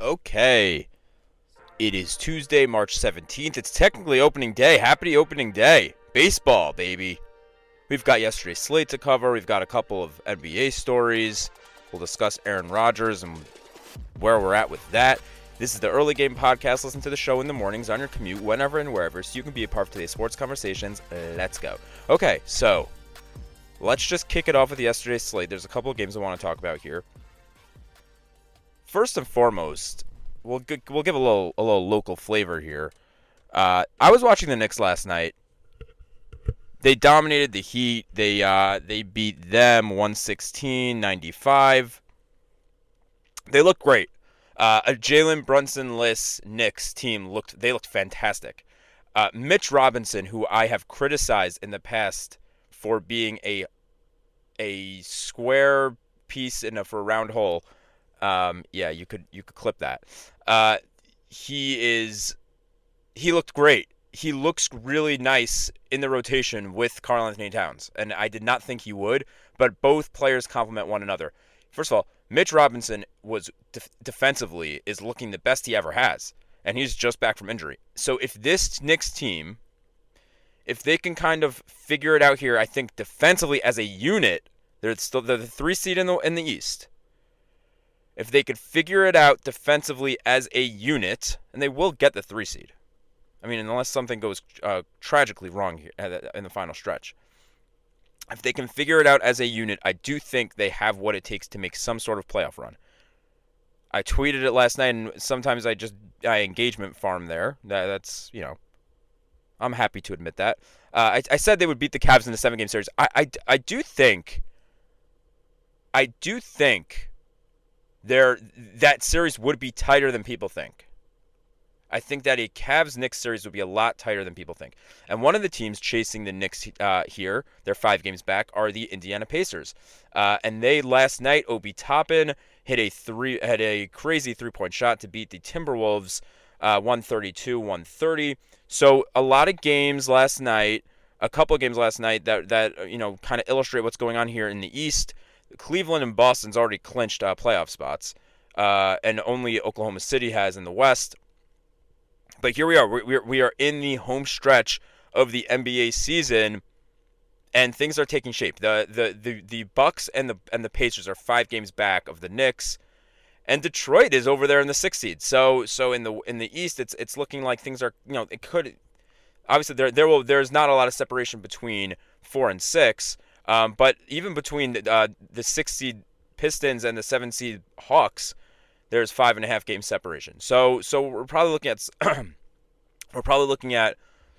Okay. It is Tuesday, March 17th. It's technically opening day. Happy opening day. Baseball, baby. We've got yesterday's slate to cover. We've got a couple of NBA stories. We'll discuss Aaron Rodgers and where we're at with that. This is the Early Game Podcast. Listen to the show in the mornings on your commute, whenever and wherever, so you can be a part of today's sports conversations. Let's go. Okay, so let's just kick it off with yesterday's slate. There's a couple of games I want to talk about here. First and foremost, we'll give a little local flavor here. I was watching the Knicks last night. They dominated the Heat. They beat them 116-95. They looked great. A Jalen Brunson-less Knicks team looked fantastic. Mitch Robinson, who I have criticized in the past for being a square piece for a round hole. You could clip that. He looked great. He looks really nice in the rotation with Karl-Anthony Towns, and I did not think he would, but both players complement one another. First of all, Mitch Robinson was defensively is looking the best he ever has, and he's just back from injury. So if this Knicks team, if they can kind of figure it out here, I think defensively as a unit, they're the 3 seed in the East. If they could figure it out defensively as a unit, and they will get the 3 seed. I mean, unless something goes tragically wrong here in the final stretch. If they can figure it out as a unit, I do think they have what it takes to make some sort of playoff run. I tweeted it last night, and sometimes I engagement farm there. That's, I'm happy to admit that. I said they would beat the Cavs in the 7-game series. I do think that series would be tighter than people think. I think that a Cavs-Knicks series would be a lot tighter than people think. And one of the teams chasing the Knicks here, they're 5 games back, are the Indiana Pacers. And they last night, Obi Toppin had a crazy 3-point shot to beat the Timberwolves 132-130. So a lot of games last night, a couple of games last night that kind of illustrate what's going on here in the East. Cleveland and Boston's already clinched playoff spots, and only Oklahoma City has in the West. But here we are. We are in the home stretch of the NBA season, and things are taking shape. The Bucks and the Pacers are 5 games back of the Knicks, and Detroit is over there in the 6th seed. So in the East, it's looking like things are it could obviously there's not a lot of separation between 4 and 6, but even between the 6th seed Pistons and the 7th seed Hawks, there's 5.5 game separation. So we're probably looking at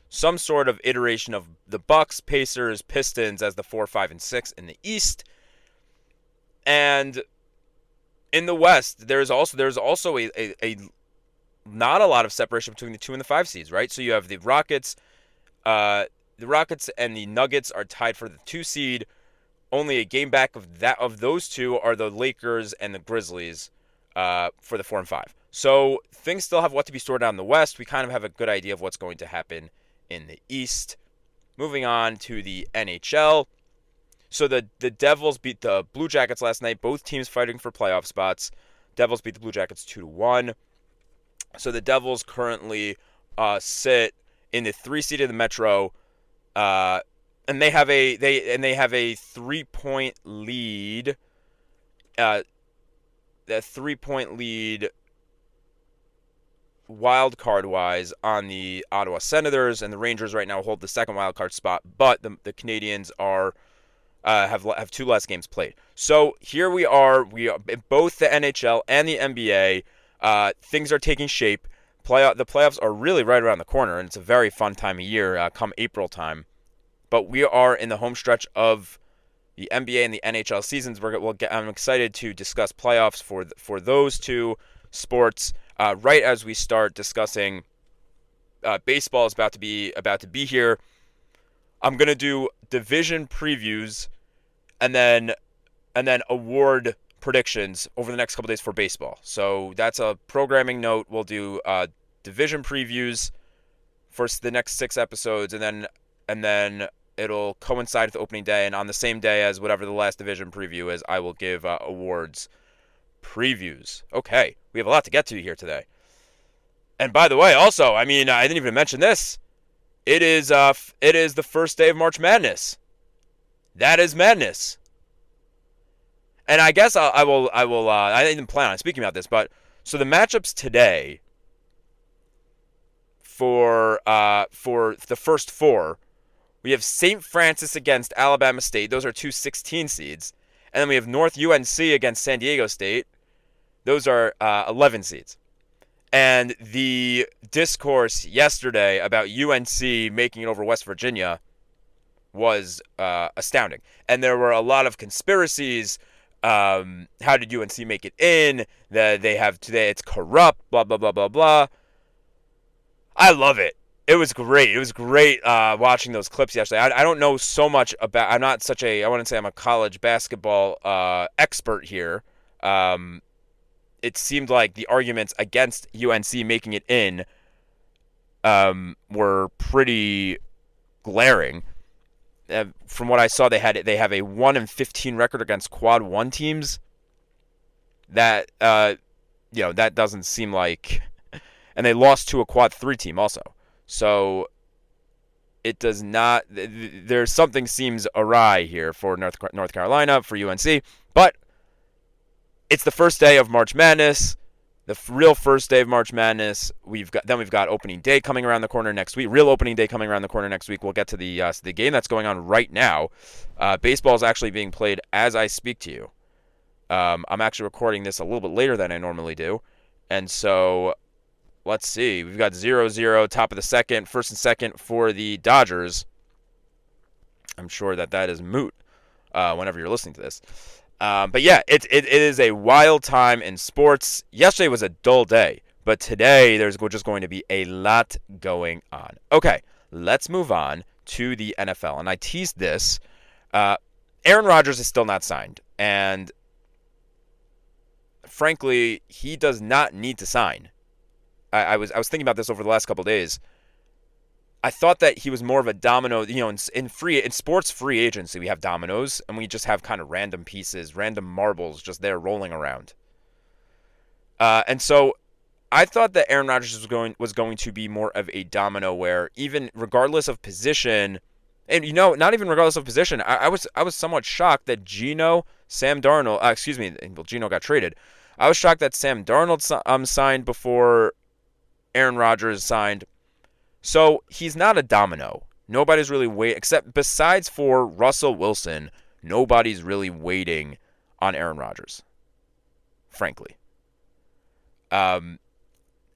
some sort of iteration of the Bucks, Pacers, Pistons as the 4, 5, and 6 in the East. And in the West, there's also a not a lot of separation between the 2 and the 5 seeds, right? So you have the Rockets. The Rockets and the Nuggets are tied for the 2 seed. Only a game back of those two are the Lakers and the Grizzlies for the 4 and 5. So things still have what to be sorted out in the West. We kind of have a good idea of what's going to happen in the East. Moving on to the NHL. So the Devils beat the Blue Jackets last night. Both teams fighting for playoff spots. Devils beat the Blue Jackets 2-1. So the Devils currently sit in the 3 seed of the Metro, and they have a 3-point lead. That 3-point lead wild card wise on the Ottawa Senators, and the Rangers right now hold the 2nd wild card spot, but the Canadians are have 2 less games played. So here we are in both the NHL and the NBA. Things are taking shape. The playoffs are really right around the corner, and it's a very fun time of year come April time. But we are in the home stretch of the NBA and the NHL seasons. I'm excited to discuss playoffs for those 2 sports. Right as we start discussing baseball is about to be here. I'm gonna do division previews and then award predictions over the next couple days for baseball. So that's a programming note. We'll do division previews for the next 6 episodes, and then it'll coincide with the opening day, and on the same day as whatever the last division preview is, I will give awards previews. Okay, we have a lot to get to here today. And by the way, also, I mean, I didn't even mention this. It is the first day of March Madness. That is madness. And I guess I will. I didn't plan on speaking about this, but so the matchups today for the first four, we have St. Francis against Alabama State. Those are two 16 seeds, and then we have North UNC against San Diego State. Those are 11 seeds. And the discourse yesterday about UNC making it over West Virginia was astounding. And there were a lot of conspiracies. How did UNC make it in? That they have today, it's corrupt, blah, blah, blah, blah, blah. I love it. It was great. It was great watching those clips yesterday. I don't know so much about, I'm not such a, I wouldn't say I'm a college basketball expert here. It seemed like the arguments against UNC making it in were pretty glaring. From what I saw, they have a 1-15 record against quad 1 teams. That that doesn't seem like, and they lost to a quad 3 team also. So it does not. There's something seems awry here for North Carolina, for UNC, but it's the first day of March Madness. The real first day of March Madness. We've got opening day coming around the corner next week. Real opening day coming around the corner next week. We'll get to the game that's going on right now. Baseball is actually being played as I speak to you. I'm actually recording this a little bit later than I normally do, and so let's see. We've got 0-0, top of the second, first and second for the Dodgers. I'm sure that is moot whenever you're listening to this. But yeah, it is a wild time in sports. Yesterday was a dull day, but today there's just going to be a lot going on. Okay, let's move on to the NFL. And I teased this. Aaron Rodgers is still not signed. And frankly, he does not need to sign. I was thinking about this over the last couple of days. I thought that he was more of a domino. In sports free agency, we have dominoes, and we just have kind of random pieces, random marbles just there rolling around. And so I thought that Aaron Rodgers was going to be more of a domino, where even regardless of position, and not even regardless of position, I was somewhat shocked that Geno got traded. I was shocked that Sam Darnold signed before Aaron Rodgers signed. So he's not a domino. Nobody's really waiting, except besides for Russell Wilson, nobody's really waiting on Aaron Rodgers, frankly. And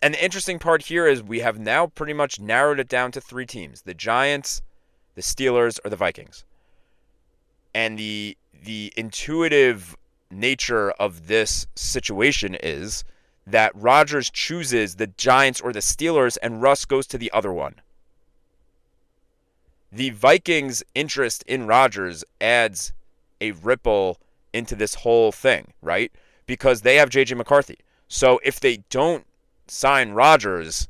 the interesting part here is we have now pretty much narrowed it down to 3 teams: the Giants, the Steelers, or the Vikings. And the intuitive nature of this situation is that Rodgers chooses the Giants or the Steelers, and Russ goes to the other one. The Vikings' interest in Rodgers adds a ripple into this whole thing, right? Because they have J.J. McCarthy. So if they don't sign Rodgers,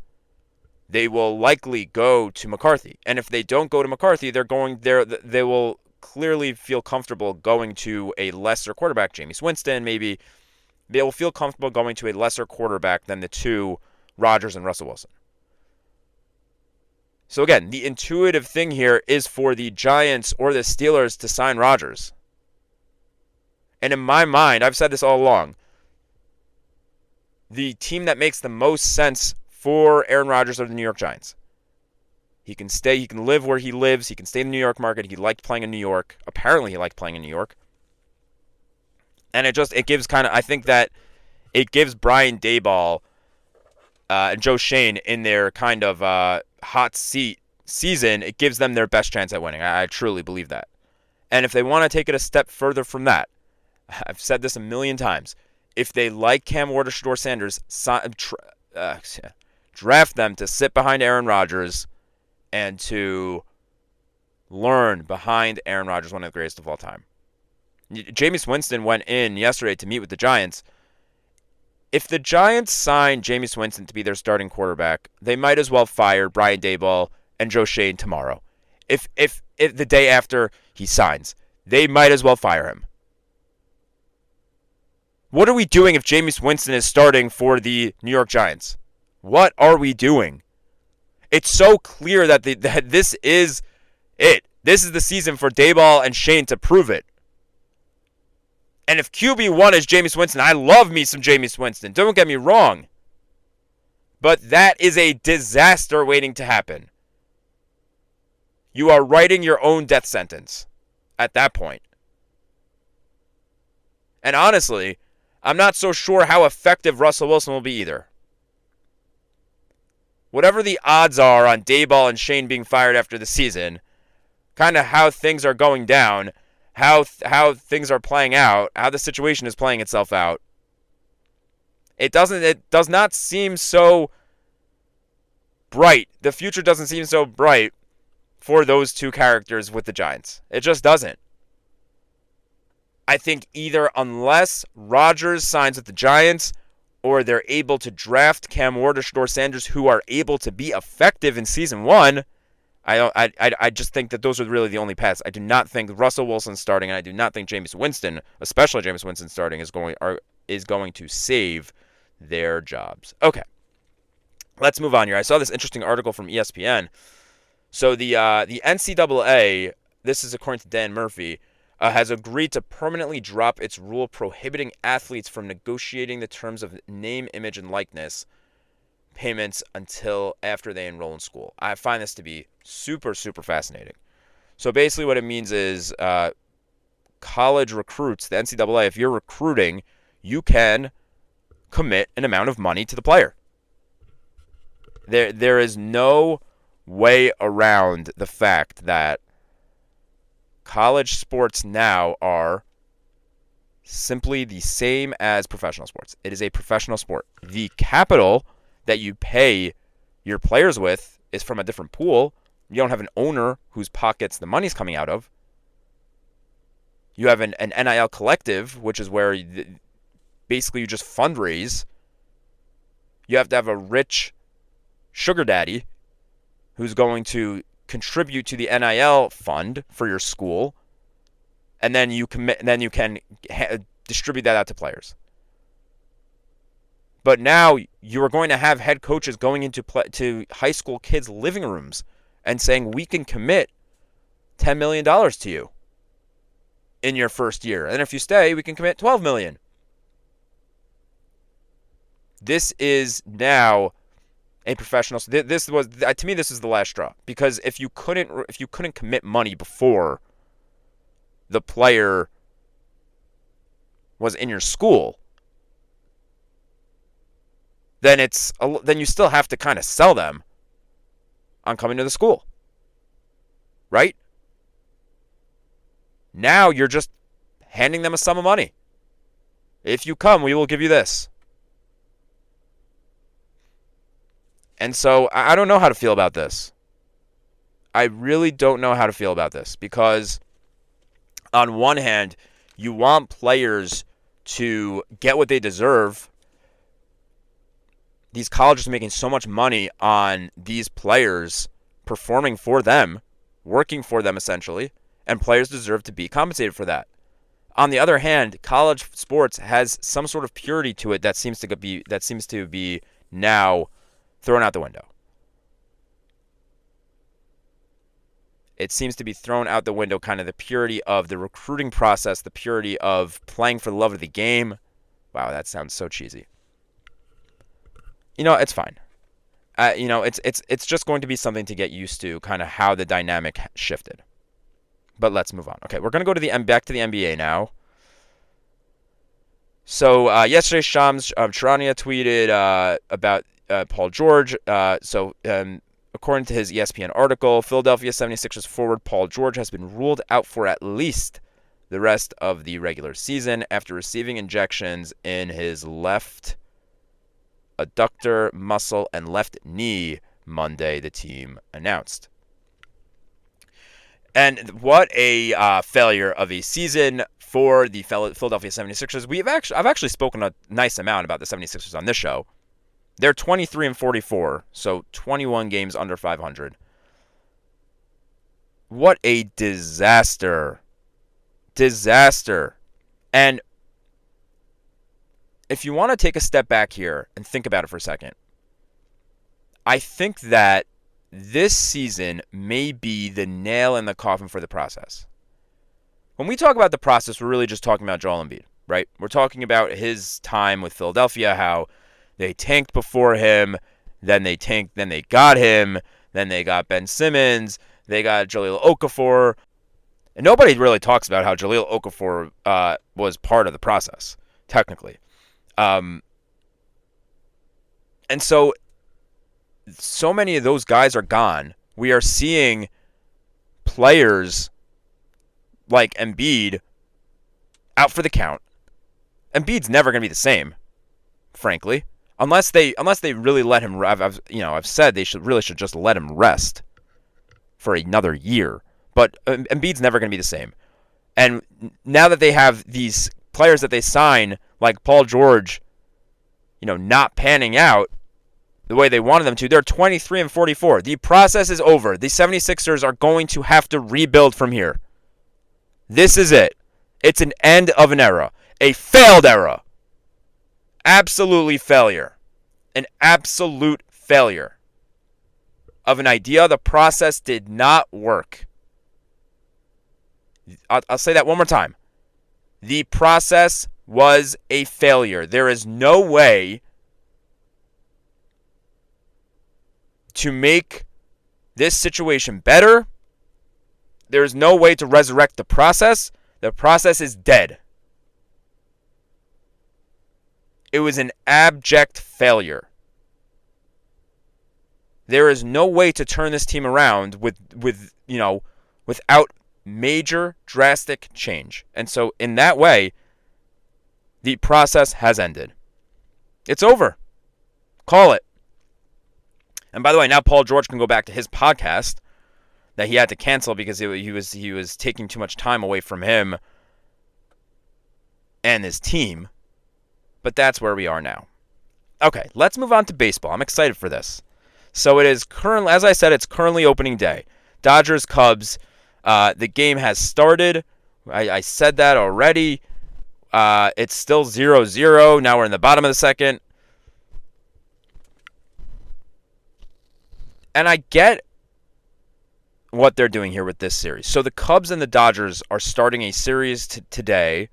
they will likely go to McCarthy. And if they don't go to McCarthy, they will clearly feel comfortable going to a lesser quarterback, Jameis Winston, maybe. They will feel comfortable going to a lesser quarterback than the two, Rodgers and Russell Wilson. So again, the intuitive thing here is for the Giants or the Steelers to sign Rodgers. And in my mind, I've said this all along, the team that makes the most sense for Aaron Rodgers are the New York Giants. He can live where he lives, he can stay in the New York market, he liked playing in New York. Apparently he liked playing in New York. And it gives I think that it gives Brian Daboll and Joe Shane in their kind of hot seat season, it gives them their best chance at winning. I truly believe that. And if they want to take it a step further from that, I've said this a million times, if they like Cam Ward or Shedeur Sanders, draft them to sit behind Aaron Rodgers and to learn behind Aaron Rodgers, one of the greatest of all time. Jameis Winston went in yesterday to meet with the Giants. If the Giants sign Jameis Winston to be their starting quarterback, they might as well fire Brian Daboll and Joe Shane tomorrow. If the day after he signs, they might as well fire him. What are we doing if Jameis Winston is starting for the New York Giants? What are we doing? It's so clear that this is it. This is the season for Daboll and Shane to prove it. And if QB1 is Jameis Winston, I love me some Jameis Winston. Don't get me wrong. But that is a disaster waiting to happen. You are writing your own death sentence at that point. And honestly, I'm not so sure how effective Russell Wilson will be either. Whatever the odds are on Daboll and Shane being fired after the season, kind of how things are going down, how things are playing out, how the situation is playing itself out, it does not seem so bright. The future doesn't seem so bright for those two characters with the Giants. It just doesn't. I think either unless Rodgers signs with the Giants or they're able to draft Cam Ward or Shedeur Sanders who are able to be effective in season one, I just think that those are really the only paths. I do not think Russell Wilson starting, and I do not think Jameis Winston, especially Jameis Winston starting, is going to save their jobs. Okay, let's move on here. I saw this interesting article from ESPN. So the NCAA, this is according to Dan Murphy, has agreed to permanently drop its rule prohibiting athletes from negotiating the terms of name, image, and likeness payments until after they enroll in school. I find this to be super, super fascinating. So basically what it means is college recruits, the NCAA, if you're recruiting, you can commit an amount of money to the player. There is no way around the fact that college sports now are simply the same as professional sports. It is a professional sport. The capital that you pay your players with is from a different pool. You don't have an owner whose pockets the money's coming out of. You have an NIL collective, which is where basically you just fundraise. You have to have a rich sugar daddy who's going to contribute to the NIL fund for your school, and then you can distribute that out to players. But now you are going to have head coaches going into to high school kids' living rooms and saying, we can commit $10 million to you in your first year. And if you stay, we can commit $12 million. This is now a professional. This was, to me, this is the last straw. Because if you couldn't commit money before the player was in your school, then you still have to kind of sell them on coming to the school, right? Now you're just handing them a sum of money. If you come, we will give you this. And so I don't know how to feel about this. I really don't know how to feel about this because on one hand, you want players to get what they deserve. These colleges are making so much money on these players performing for them, working for them essentially, and players deserve to be compensated for that. On the other hand, college sports has some sort of purity to it that seems to be now thrown out the window. It seems to be thrown out the window, kind of the purity of the recruiting process, the purity of playing for the love of the game. Wow, that sounds so cheesy. It's fine. It's just going to be something to get used to, kind of how the dynamic shifted. But let's move on. Okay, we're going to go to back to the NBA now. So yesterday, Shams Charania tweeted about Paul George. According to his ESPN article, Philadelphia 76ers forward Paul George has been ruled out for at least the rest of the regular season after receiving injections in his left adductor muscle and left knee Monday, the team announced. And what a failure of a season for the Philadelphia 76ers. I've actually spoken a nice amount about the 76ers on this show. They're 23-44, so 21 games under 500. What a disaster. Disaster. And if you want to take a step back here and think about it for a second, I think that this season may be the nail in the coffin for the process. When we talk about the process, we're really just talking about Joel Embiid, right? We're talking about his time with Philadelphia, how they tanked before him, then they got him, then they got Ben Simmons, they got Jahlil Okafor. And nobody really talks about how Jahlil Okafor was part of the process, technically. And so many of those guys are gone. We are seeing players like Embiid out for the count. Embiid's never going to be the same, frankly, unless they really let him. I've said they should just let him rest for another year. But Embiid's never going to be the same. And now that they have these players that they sign, like Paul George, not panning out the way they wanted them to, they're 23 and 44. The process is over. The 76ers are going to have to rebuild from here. This is it. It's an end of an era. A failed era. Absolutely failure. An absolute failure of an idea. The process did not work. I'll say that one more time. The process was a failure. There is no way to make this situation better. There is no way to resurrect the process. The process is dead. It was an abject failure. There is no way to turn this team around without major drastic change. And so in that way, the process has ended. It's over. Call it. And by the way, now Paul George can go back to his podcast that he had to cancel because he was taking too much time away from him and his team. But that's where we are now. Okay, let's move on to baseball. I'm excited for this. So it is currently, as I said, it's currently opening day. Dodgers, Cubs. The game has started. I said that already. It's still 0-0. Now we're in the bottom of the second. And I get what they're doing here with this series. So the Cubs and the Dodgers are starting a series today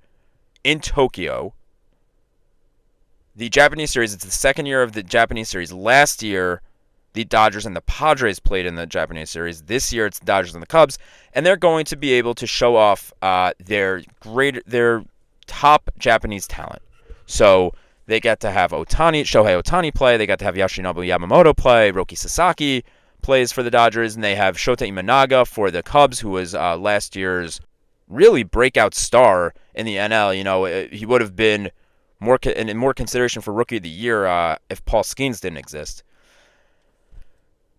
in Tokyo. The Japanese series, it's the second year of the Japanese series. Last year, the Dodgers and the Padres played in the Japanese series. This year, it's the Dodgers and the Cubs. And they're going to be able to show off their top Japanese talent. So they get to have Shohei Ohtani play. They got to have Yoshinobu Yamamoto play. Roki Sasaki plays for the Dodgers. And they have Shota Imanaga for the Cubs, who was last year's really breakout star in the NL. He would have been more consideration for Rookie of the Year if Paul Skeens didn't exist.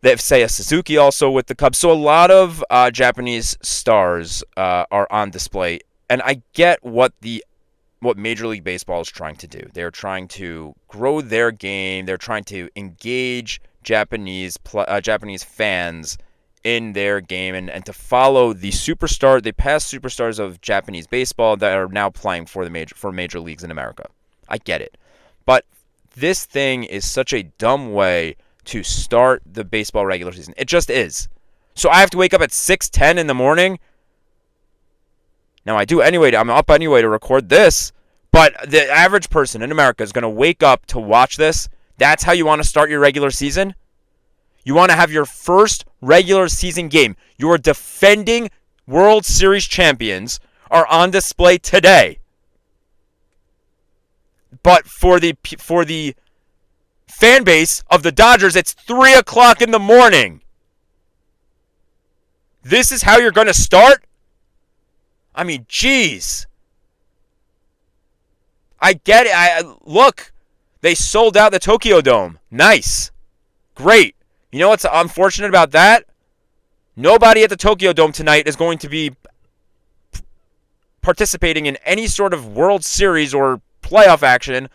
They have Seiya Suzuki also with the Cubs. So a lot of Japanese stars are on display. And I get what Major League Baseball is trying to do. They're trying to grow their game. They're trying to engage Japanese fans in their game and to follow the past superstars of Japanese baseball that are now playing for major leagues in America. I get it. But this thing is such a dumb way to start the baseball regular season. It just is. So I have to wake up at 6:10 in the morning. Now I do anyway. I'm up anyway to record this. But the average person in America is going to wake up to watch this. That's how you want to start your regular season? You want to have your first regular season game. Your defending World Series champions are on display today. But for the fan base of the Dodgers, it's 3 o'clock in the morning. This is how you're going to start? I mean, jeez. I get it. Look, they sold out the Tokyo Dome. Nice. Great. You know what's unfortunate about that? Nobody at the Tokyo Dome tonight is going to be participating in any sort of World Series or playoff action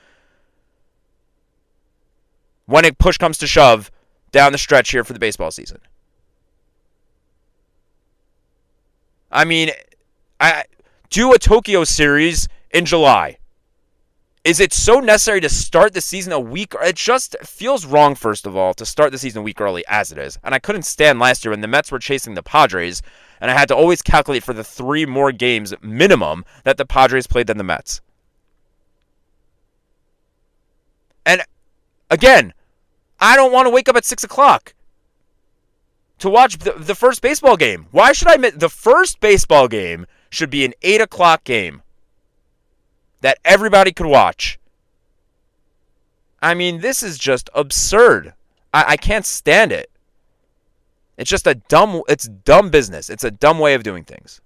when a push comes to shove down the stretch here for the baseball season. I mean, do a Tokyo series in July. Is it so necessary to start the season a week? It just feels wrong, first of all, to start the season a week early as it is. And I couldn't stand last year when the Mets were chasing the Padres, and I had to always calculate for the 3 more games minimum that the Padres played than the Mets. And again, I don't want to wake up at 6 o'clock to watch the first baseball game. Why should I miss? The first baseball game should be an 8 o'clock game that everybody could watch. I mean, this is just absurd. I can't stand it. It's just it's dumb business. It's a dumb way of doing things.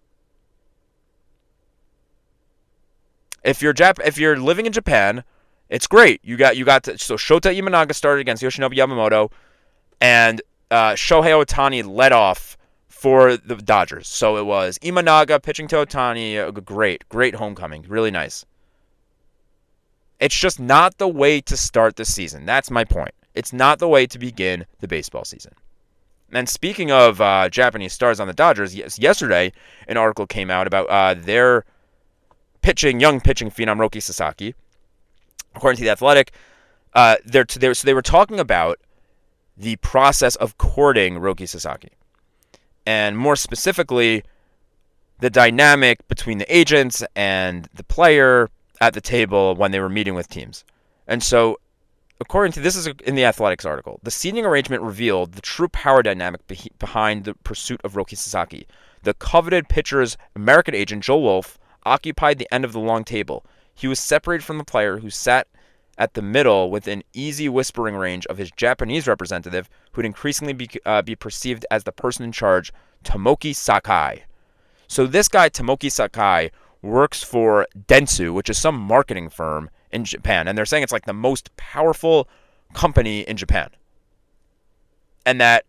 If you're living in Japan, it's great. So Shota Imanaga started against Yoshinobu Yamamoto, and Shohei Ohtani led off for the Dodgers. So it was Imanaga pitching to Ohtani. Great homecoming. Really nice. It's just not the way to start the season. That's my point. It's not the way to begin the baseball season. And speaking of Japanese stars on the Dodgers, yesterday an article came out about their young pitching phenom Roki Sasaki. According to The Athletic, they were talking about the process of courting Roki Sasaki. And more specifically, the dynamic between the agents and the player at the table when they were meeting with teams. And so, this is in the Athletics article, the seating arrangement revealed the true power dynamic behind the pursuit of Roki Sasaki. The coveted pitcher's American agent, Joel Wolf, occupied the end of the long table. He was separated from the player, who sat at the middle within easy whispering range of his Japanese representative, who would increasingly be perceived as the person in charge, Tomoki Sakai. So this guy, Tomoki Sakai, works for Dentsu, which is some marketing firm in Japan. And they're saying it's like the most powerful company in Japan. And that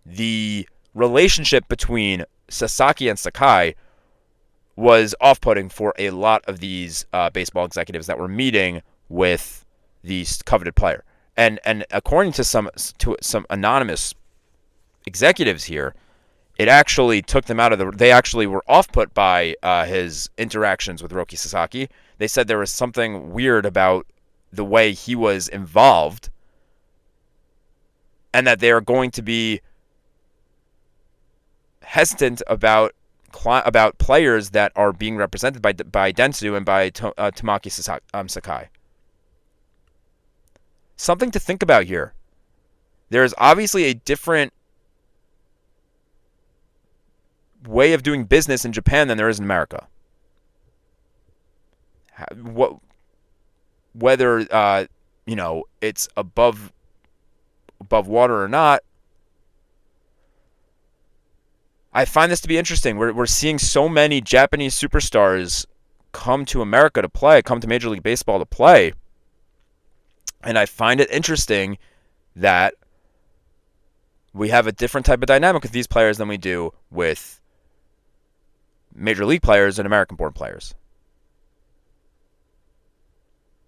the relationship between Sasaki and Sakai was off-putting for a lot of these baseball executives that were meeting with the coveted player. And according to some anonymous executives here, it actually took them out of they actually were off-put by his interactions with Roki Sasaki. They said there was something weird about the way he was involved, and that they are going to be hesitant about players that are being represented by Dentsu and by Tomoki Sakai. Something to think about here. There is obviously a different way of doing business in Japan than there is in America. Whether it's above water or not, I find this to be interesting. We're seeing so many Japanese superstars come to America to play, come to Major League Baseball to play, and I find it interesting that we have a different type of dynamic with these players than we do with Major League players and American-born players.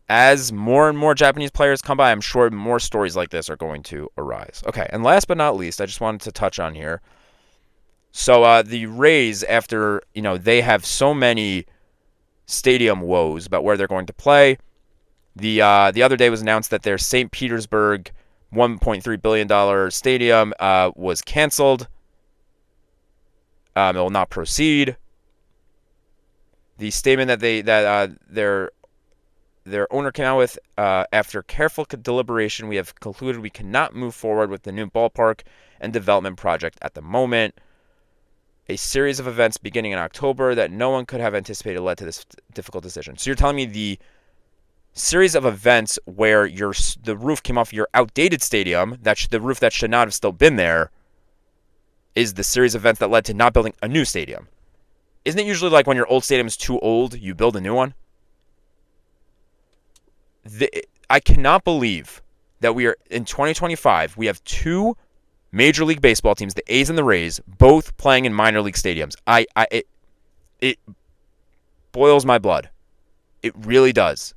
As more and more Japanese players come by, I'm sure more stories like this are going to arise. Okay, and last but not least, I just wanted to touch on here. So the Rays, after they have so many stadium woes about where they're going to play, the other day was announced that their St. Petersburg $1.3 billion stadium was canceled. It will not proceed. The statement that their owner came out with, after careful deliberation, we have concluded we cannot move forward with the new ballpark and development project at the moment. A series of events beginning in October that no one could have anticipated led to this difficult decision. So you're telling me the series of events where the roof came off your outdated stadium, the roof that should not have still been there, is the series of events that led to not building a new stadium. Isn't it usually like when your old stadium is too old, you build a new one? I cannot believe that we are in 2025. We have two Major League Baseball teams, the A's and the Rays, both playing in minor league stadiums. It boils my blood. It really does.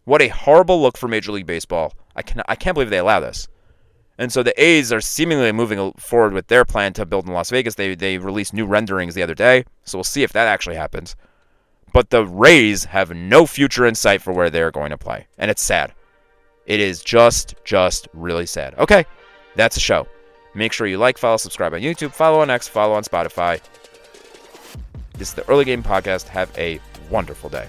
What a horrible look for Major League Baseball. I can't believe they allow this. And so the A's are seemingly moving forward with their plan to build in Las Vegas. They released new renderings the other day, so we'll see if that actually happens. but the Rays have no future in sight for where they're going to play. And it's sad. It is just really sad. Okay, that's a show. Make sure you like, follow, subscribe on YouTube, follow on X, follow on Spotify. This is the Early Game Podcast. Have a wonderful day.